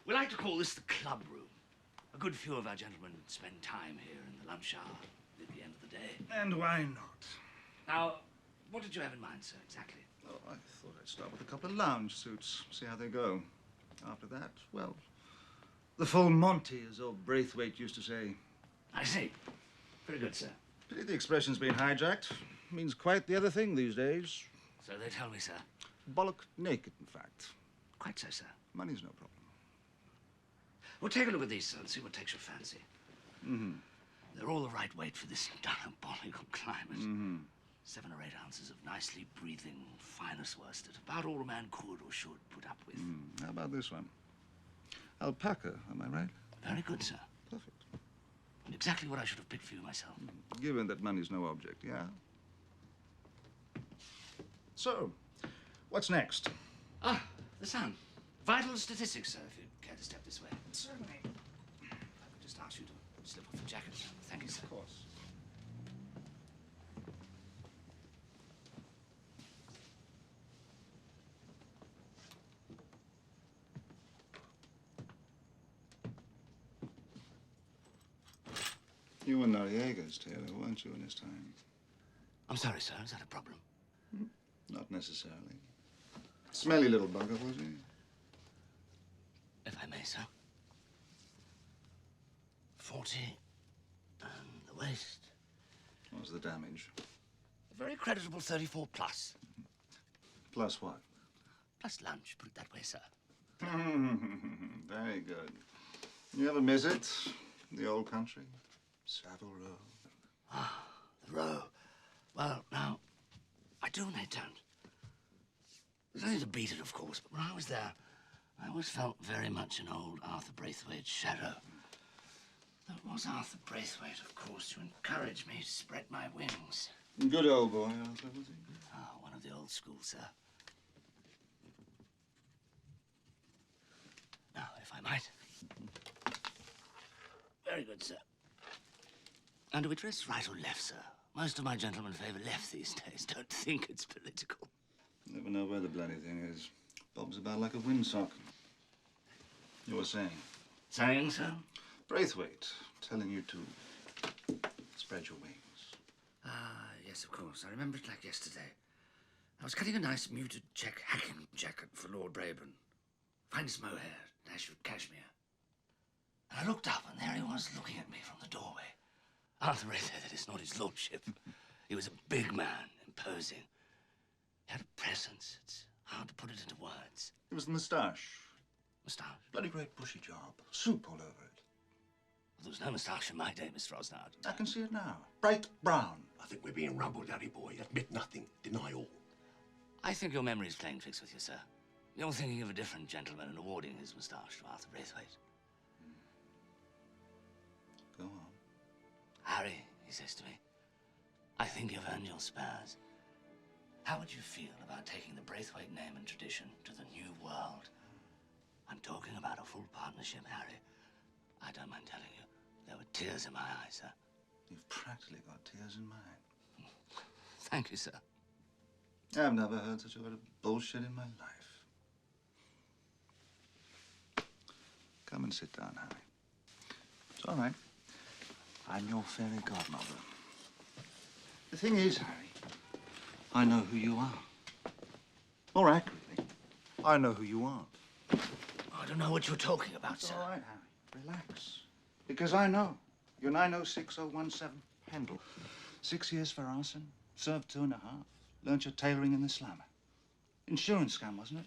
We like to call this the club room. A good few of our gentlemen spend time here in the lunch hour at the end of the day. And why not? Now, what did you have in mind, sir, exactly? Oh, I thought I'd start with a couple of lounge suits, see how they go. After that, well, the full Monty, as old Braithwaite used to say. I see. Very good, sir. Pity the expression's been hijacked. Means quite the other thing these days. So they tell me, sir. Bollock naked, in fact. Quite so, sir. Money's no problem. Well, take a look at these, sir, and see what takes your fancy. Mm-hmm. They're all the right weight for this diabolical climate. Mm-hmm. 7 or 8 ounces of nicely breathing, finest worsted. About all a man could or should put up with. How about this one? Alpaca, am I right? Very good, sir. Perfect. And exactly what I should have picked for you myself. Given that money's no object, yeah? So, what's next? Ah, the Sun. Vital statistics, sir, if you'd care to step this way. Certainly. I could just ask you to slip off your jacket. Thank you, sir. Of course. You were Noriega's, Taylor, weren't you, in his time? I'm sorry, sir. Is that a problem? Not necessarily. Smelly little bugger, was he? If I may, sir. 40 and the waist. What was the damage? A very creditable 34 plus. Plus what? Plus lunch, put it that way, sir. Very good. You ever miss it? The old country? Savile Row. Ah, the Row. Well, now, I do and I don't. There's only to beat it, of course, but when I was there, I always felt very much in old Arthur Braithwaite's shadow. Though it was Arthur Braithwaite, of course, to encourage me to spread my wings. Good old boy, Arthur, was he? Ah, one of the old school, sir. Now, if I might. Very good, sir. And do we dress right or left, sir? Most of my gentlemen favour left these days. Don't think it's political. Never know where the bloody thing is. Bob's about like a windsock. You were saying? Saying, sir? Braithwaite, telling you to spread your wings. Ah, yes, of course. I remember it like yesterday. I was cutting a nice muted check hacking jacket for Lord Brabourne. Finest mohair, dash of cashmere. And I looked up, and there he was looking at me from the doorway. Arthur Braithwaite, that is not his lordship. He was a big man, imposing. He had a presence. It's hard to put it into words. It was the moustache. Moustache? Bloody great bushy job. Soup all over it. There was no moustache in my day, Mr. Osnard. I can see it now. Bright brown. I think we're being rumbled, Daddy boy. Admit nothing, deny all. I think your memory is playing tricks with you, sir. You're thinking of a different gentleman and awarding his moustache to Arthur Braithwaite. Go on. Harry, he says to me, I think you've earned your spurs. How would you feel about taking the Braithwaite name and tradition to the new world? I'm talking about a full partnership, Harry. I don't mind telling you, there were tears in my eyes, sir. You've practically got tears in mine. Thank you, sir. I've never heard such a lot of bullshit in my life. Come and sit down, Harry. It's all right. I'm your fairy godmother. The thing is, Harry, I know who you are. More accurately, I know who you aren't. I don't know what you're talking about, It's sir. all right, Harry. Relax. Because I know. You're 906017 Pendel. 6 years for arson. Served 2.5. Learned your tailoring in the slammer. Insurance scam, wasn't it?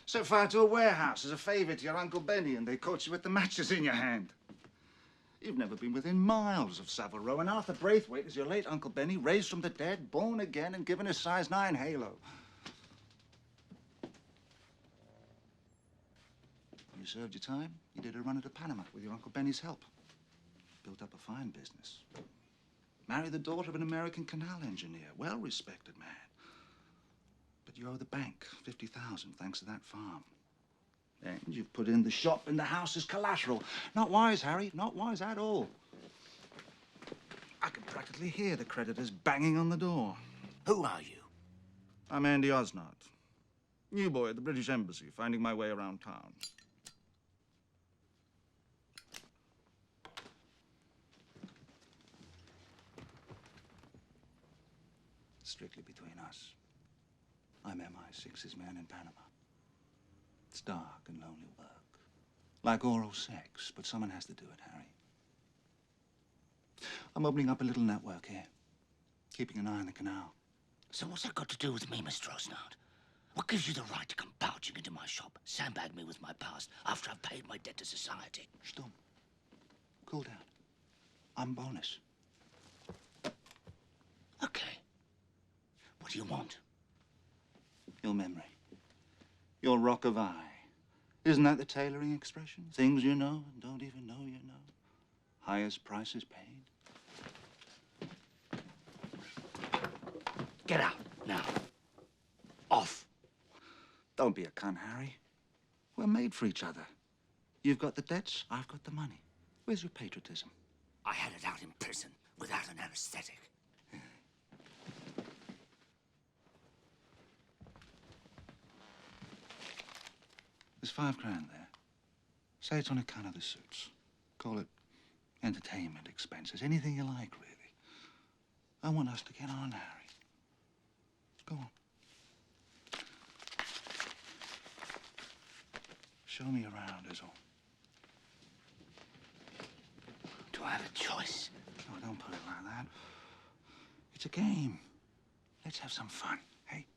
Set fire to a warehouse as a favor to your Uncle Benny, and they caught you with the matches in your hand. You've never been within miles of Savile Row, and Arthur Braithwaite is your late Uncle Benny, raised from the dead, born again, and given a size 9 halo. When you served your time, you did a run at Panama with your Uncle Benny's help. Built up a fine business. Married the daughter of an American canal engineer, well-respected man. But you owe the bank $50,000 thanks to that farm. And you've put in the shop and the house as collateral. Not wise, Harry. Not wise at all. I can practically hear the creditors banging on the door. Who are you? I'm Andy Osnard. New boy at the British Embassy, finding my way around town. strictly between us. I'm MI6's man in Panama. It's dark and lonely work. Like oral sex, but someone has to do it, Harry. I'm opening up a little network here. Keeping an eye on the canal. So what's that got to do with me, Mr. Osnard? What gives you the right to come barging into my shop, sandbag me with my past, after I've paid my debt to society? Stum. Cool down. I'm bonus. Okay. What do you want? Your memory. Your rock of eye. Isn't that the tailoring expression? Things you know and don't even know you know. Highest prices paid. Get out, now. Off. Don't be a cunt, Harry. We're made for each other. You've got the debts, I've got the money. Where's your patriotism? I had it out in prison without an anesthetic. There's $5 grand there. Say it's on account of the suits. Call it entertainment expenses. Anything you like, really. I want us to get on, Harry. Go on. Show me around is all. Do I have a choice? No, don't put it like that. It's a game. Let's have some fun, hey?